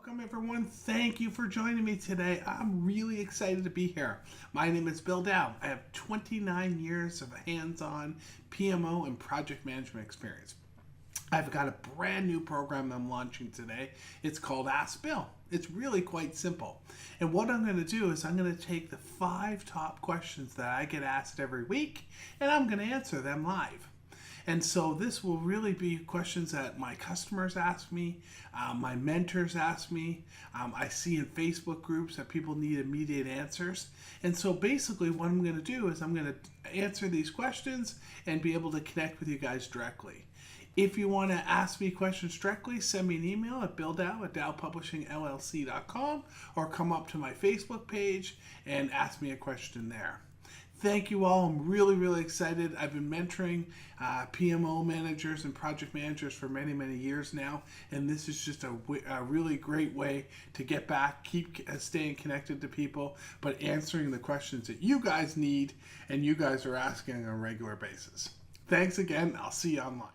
Welcome everyone. Thank you for joining me today. I'm really excited to be here. My name is Bill Dow. I have 29 years of hands-on PMO and project management experience. I've got a brand new program I'm launching today. It's called Ask Bill. It's really quite simple. And what I'm going to do is I'm going to take the 5 top questions that I get asked every week and I'm going to answer them live. And so this will really be questions that my customers ask me, my mentors ask me. I see in Facebook groups that people need immediate answers. And so basically what I'm going to do is I'm going to answer these questions and be able to connect with you guys directly. If you want to ask me questions directly, send me an email at billdow@dowpublishingllc.com or come up to my Facebook page and ask me a question there. Thank you all. I'm really excited. I've been mentoring PMO managers and project managers for many years now, and this is just a really great way to get back, keep staying connected to people, but answering the questions that you guys need and you guys are asking on a regular basis. Thanks again. I'll see you online.